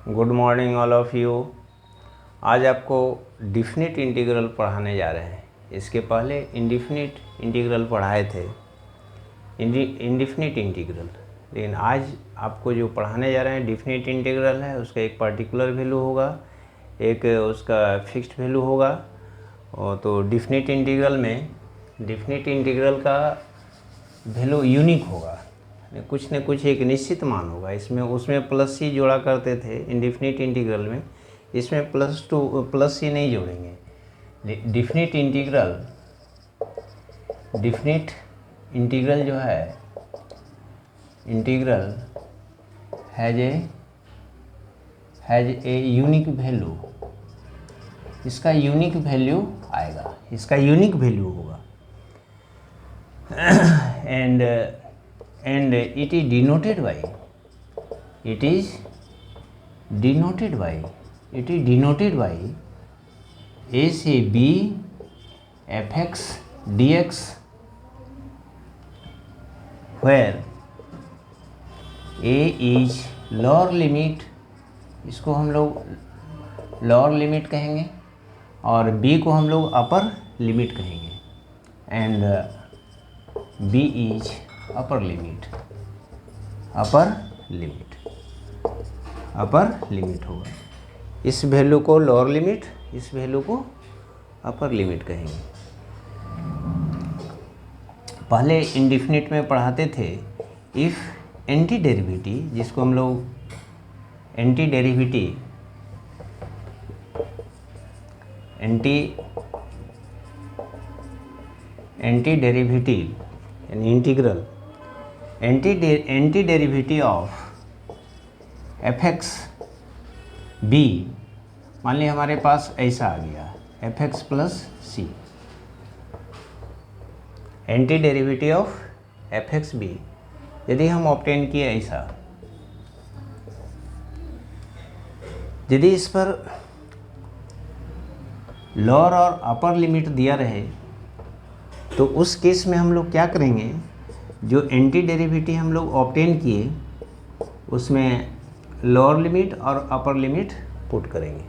Good morning all of you. आज आपको definite integral पढ़ाने जा रहे हैं। इसके पहले इंडिफिनिट इंटीग्रल पढ़ाए थे, इंडिफिनिट इंटीग्रल। लेकिन आज आपको जो पढ़ाने जा रहे हैं डिफिनिट इंटीग्रल है। उसका एक पर्टिकुलर वैल्यू होगा, एक उसका फिक्स्ड वैल्यू होगा। और तो डिफिनिट इंटीग्रल का वैल्यू यूनिक होगा, कुछ न कुछ एक निश्चित मान होगा। इसमें उसमें प्लस सी जोड़ा करते थे इंडिफिनिट इंटीग्रल में, इसमें प्लस सी नहीं जोड़ेंगे। डिफिनिट इंटीग्रल जो है, integral has a unique value. इसका यूनिक वैल्यू आएगा, इसका यूनिक वैल्यू होगा। and it is denoted by a से b fx dx, where a is lower limit, इसको हम लोग लोअर लिमिट कहेंगे, और b को हम लोग अपर लिमिट कहेंगे, and b is upper limit होगा। इस वैल्यू को लोअर लिमिट, इस वैल्यू को अपर लिमिट कहेंगे। पहले इंडिफिनिट में पढ़ाते थे इफ़ एंटी डेरिवेटिव, जिसको हम लोग एंटी डेरिवेटिव यानी integral anti derivative of F X B. मान लिया हमारे पास ऐसा आ गया F X plus C, anti derivative of F X B. यदि हम ऑब्टेन किए ऐसा, यदि इस पर लोअर और अपर लिमिट दिया रहे तो उस केस में हम लोग क्या करेंगे, जो एंटी डेरिवेटिव हम लोग ऑब्टेन किए उसमें लोअर लिमिट और अपर लिमिट पुट करेंगे।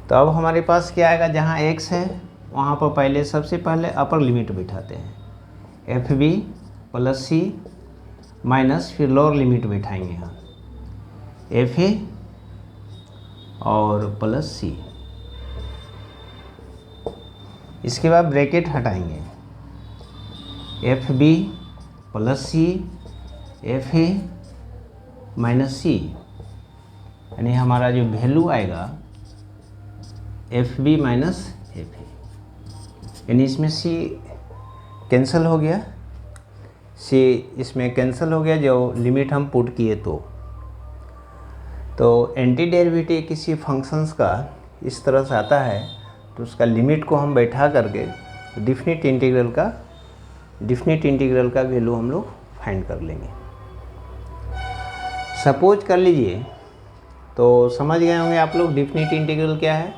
तो अब हमारे पास क्या आएगा, जहाँ x है वहाँ पर पहले सबसे पहले अपर लिमिट बिठाते हैं, एफ बी प्लस सी माइनस, फिर लोअर लिमिट बिठाएंगे यहाँ एफ ए और प्लस सी। इसके बाद ब्रैकेट हटाएंगे, F B plus C F A minus C, यानी हमारा जो वैल्यू आएगा F B minus F A, यानी इसमें सी कैंसिल हो गया, सी इसमें कैंसिल हो गया जो लिमिट हम पुट किए। तो एंटी डेरिवेटिव किसी फंक्शंस का इस तरह से आता है, तो उसका लिमिट को हम बैठा करके डिफिनिट इंटीग्रल का वैल्यू हम लोग फाइंड कर लेंगे। सपोज कर लीजिए, तो समझ गए होंगे आप लोग डिफिनिट इंटीग्रल क्या है।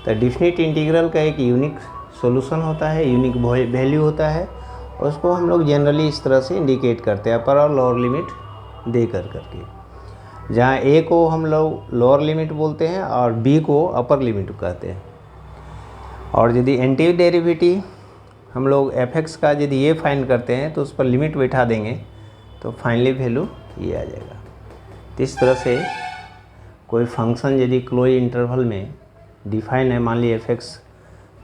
तो डिफिनिट इंटीग्रल का एक यूनिक सॉल्यूशन होता है, यूनिक वैल्यू होता है, और उसको हम लोग जनरली इस तरह से इंडिकेट करते हैं, अपर और लोअर लिमिट दे करके। जहाँ ए को हम लोग लोअर लिमिट बोलते हैं और बी को अपर लिमिट कहते हैं। और यदि एंटी डेरिवेटिव हम लोग एफ एक्स का यदि ये फाइंड करते हैं तो उस पर लिमिट बैठा देंगे तो फाइनली वैल्यू ये आ जाएगा। तो इस तरह से कोई फंक्शन यदि क्लोज इंटरवल में डिफाइन है, मान लीजिए एफ एक्स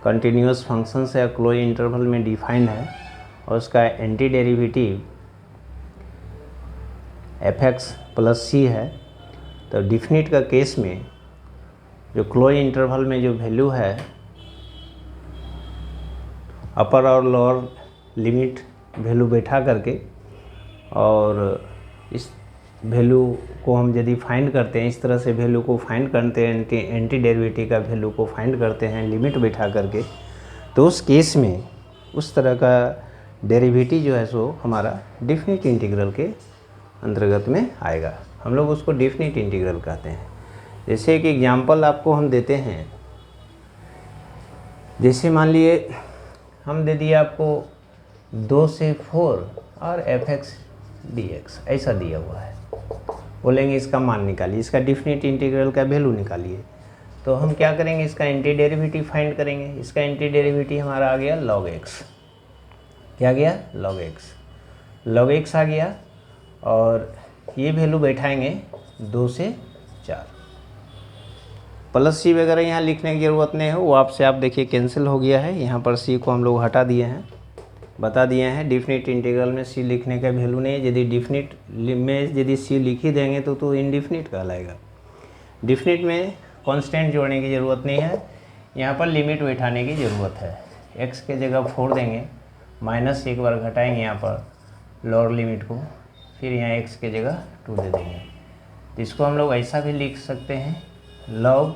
कंटिन्यूस फंक्शन से या क्लोज इंटरवल में डिफाइंड है, और उसका antiderivative F X plus C है, तो डिफिनिट का केस में जो क्लोज इंटरवल में जो वैल्यू है, अपर और लोअर लिमिट वैल्यू बैठा करके, और इस वैल्यू को हम यदि फाइंड करते हैं, इस तरह से वैल्यू को फाइंड करते हैं, एंटी डेरिवेटिव का वैल्यू को फाइंड करते हैं लिमिट बैठा करके, तो उस केस में उस तरह का डेरिवेटिव जो है सो हमारा डिफिनिट इंटीग्रल के अंतर्गत में आएगा। हम लोग उसको डिफिनिट इंटीग्रल कहते हैं। जैसे एक एग्जांपल आपको हम देते हैं, जैसे मान लिए हम दे दिया आपको 2 से 4 और एफ एक्स डी एक्स ऐसा दिया हुआ है। बोलेंगे इसका मान निकालिए, इसका डिफिनिट इंटीग्रल का वैल्यू निकालिए। तो हम क्या करेंगे, इसका एंटी डेरिवेटिव फाइंड करेंगे। इसका एंटी डेरिवेटिव हमारा आ गया log x। क्या गया, log x। log x आ गया और ये वैल्यू बैठाएंगे 2 से 4। प्लस सी वगैरह यहाँ लिखने की ज़रूरत नहीं है, वो आपसे आप देखिए कैंसिल हो गया है। यहाँ पर सी को हम लोग हटा दिए हैं, बता दिए हैं डिफिनिट इंटीग्रल में सी लिखने का वैल्यू नहीं है। यदि डिफिनिट में यदि सी लिख ही देंगे तो इनडिफिनिट कहलाएगा। डिफिनिट में कांस्टेंट जोड़ने की ज़रूरत नहीं है, यहाँ पर लिमिट बैठाने की ज़रूरत है। x के जगह 4 देंगे, माइनस एक बार घटाएंगे यहाँ पर लोअर लिमिट को, फिर यहाँ x के जगह 2 दे देंगे। तो इसको हम लोग ऐसा भी लिख सकते हैं, log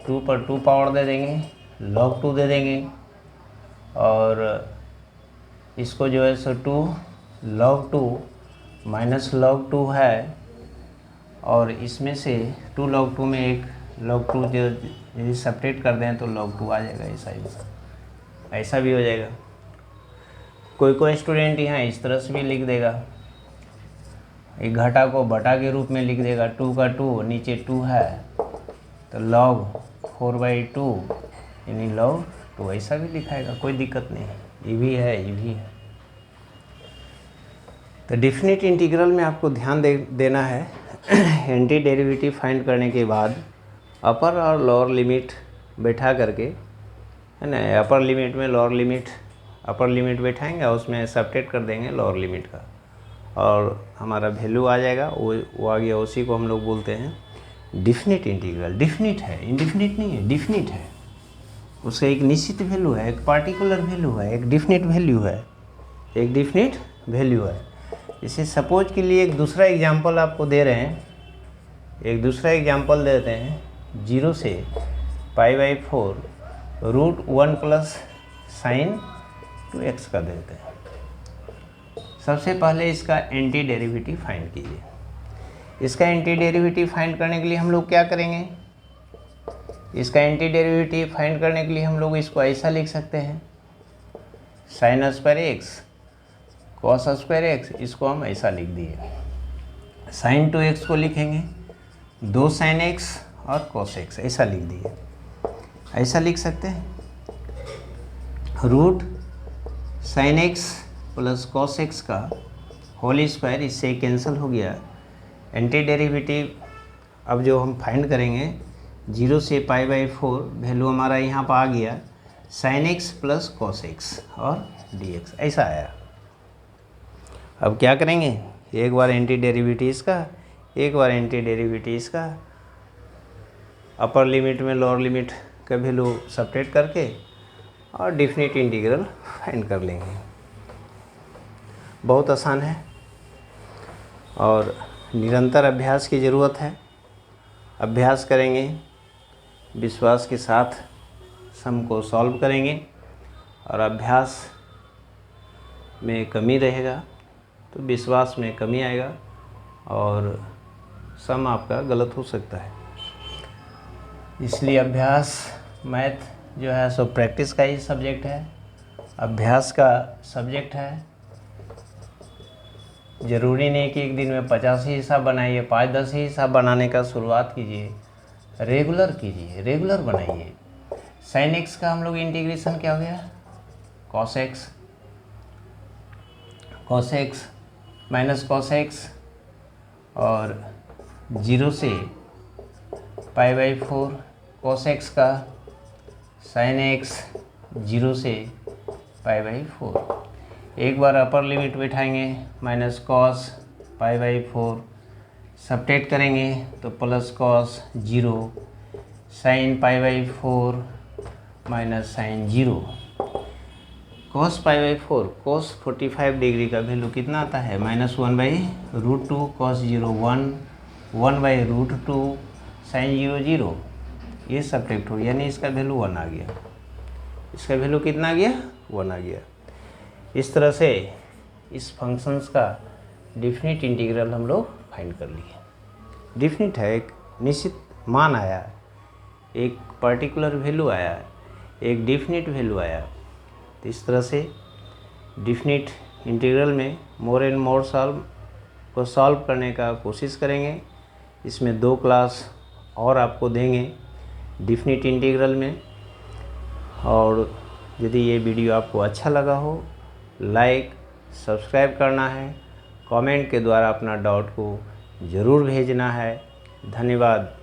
2 पर 2 पावर दे देंगे, log 2 दे देंगे, और इसको जो है सो 2 log 2 माइनस log 2 है, और इसमें से 2 log 2 में एक log 2 जो यदि सेपरेट कर दें तो log 2 आ जाएगा। ऐसा भी हो जाएगा। कोई स्टूडेंट यहाँ इस तरह से भी लिख देगा, एक घटा को बटा के रूप में लिख देगा, 2 का 2 नीचे 2 है तो log 4/2 यानी log 2, ऐसा भी लिखाएगा, कोई दिक्कत नहीं है। ये भी है, ये भी है। तो डिफिनिट इंटीग्रल में आपको ध्यान देना है, एंटी डेरिवेटिव फाइंड करने के बाद अपर और लोअर लिमिट बैठा करके, है ना, अपर लिमिट में लोअर लिमिट, अपर लिमिट बैठाएंगे और उसमें सब्ट्रैक्ट कर देंगे लोअर लिमिट का, और हमारा वैल्यू आ जाएगा। वो आ गया, उसी को हम लोग बोलते हैं डिफिनिट इंटीग्रल। डिफिनिट है, इनडिफिनिट नहीं है, डिफिनिट है। उसका एक निश्चित वैल्यू है, एक पार्टिकुलर वैल्यू है, एक डिफिनिट वैल्यू है, एक डिफिनिट वैल्यू है। इसे सपोज के लिए एक दूसरा एग्जांपल आपको दे रहे हैं, एक दूसरा एग्जांपल देते हैं, 0 से π/4 √1 प्लस साइन 2x का देते हैं। सबसे पहले इसका एंटी डेरिवेटिव फाइंड कीजिए। इसका एंटी डेरिवेटिव फाइंड करने के लिए हम लोग क्या करेंगे, इसका एंटी डेरिवेटिव फाइंड करने के लिए हम लोग इसको ऐसा लिख सकते हैं, sin square x cos square x, इसको हम ऐसा लिख दिए। sin 2x को लिखेंगे 2 sin x और cos x, ऐसा लिख दिए। ऐसा लिख सकते हैं, root sin x plus cos x का होल स्क्वायर, इससे कैंसिल हो गया। एंटी डेरिवेटिव अब जो हम फाइंड करेंगे 0 से π/4, वैल्यू हमारा यहाँ पर आ गया sin x plus cos x और dx, ऐसा आया। अब क्या करेंगे, एक बार एंटी डेरिवेटिव्स का, एक बार एंटी डेरिवेटिव्स का, अपर लिमिट में लोअर लिमिट का वैल्यू सब्ट्रैक्ट करके और डिफिनिट इंटीग्रल फाइंड कर लेंगे। बहुत आसान है और निरंतर अभ्यास की ज़रूरत है। अभ्यास करेंगे, विश्वास के साथ सम को सॉल्व करेंगे, और अभ्यास में कमी रहेगा तो विश्वास में कमी आएगा और सम आपका गलत हो सकता है। इसलिए अभ्यास, मैथ जो है सो प्रैक्टिस का ही सब्जेक्ट है, अभ्यास का सब्जेक्ट है। ज़रूरी नहीं कि एक दिन में 50 ही हिसाब बनाइए, 5-10 ही हिसाब बनाने का शुरुआत कीजिए, रेगुलर कीजिए, रेगुलर बनाइए। sin x का हम लोग इंटीग्रेशन क्या हो गया, cos x minus cos x, और 0 से π/4 cos x का sin x 0 से π/4। एक बार अपर लिमिट बैठाएंगे, माइनस cos π/4, सब्ट्रैक्ट करेंगे तो plus cos 0 sin π/4 minus sin 0। cos π/4, cos 45 degree का वैल्यू कितना आता है, -1/√2 cos 0 1, 1/√2 sin 0 0, ये सब्ट्रैक्ट हो, यानी इसका वैल्यू 1 आ गया। इसका वैल्यू कितना आ गया, 1 आ गया। इस तरह से इस फंक्शंस का डिफिनिट इंटीग्रल हम लोग फाइंड कर लिए। डिफिनिट है, एक निश्चित मान आया, एक पर्टिकुलर वैल्यू आया, एक डिफिनिट वैल्यू आया। तो इस तरह से डिफिनिट इंटीग्रल में मोर एंड मोर सॉल्व करने का कोशिश करेंगे। इसमें 2 क्लास और आपको देंगे डिफिनिट इंटीग्रल में। और यदि ये वीडियो आपको अच्छा लगा हो, लाइक सब्सक्राइब करना है, कमेंट के द्वारा अपना डाउट को ज़रूर भेजना है। धन्यवाद।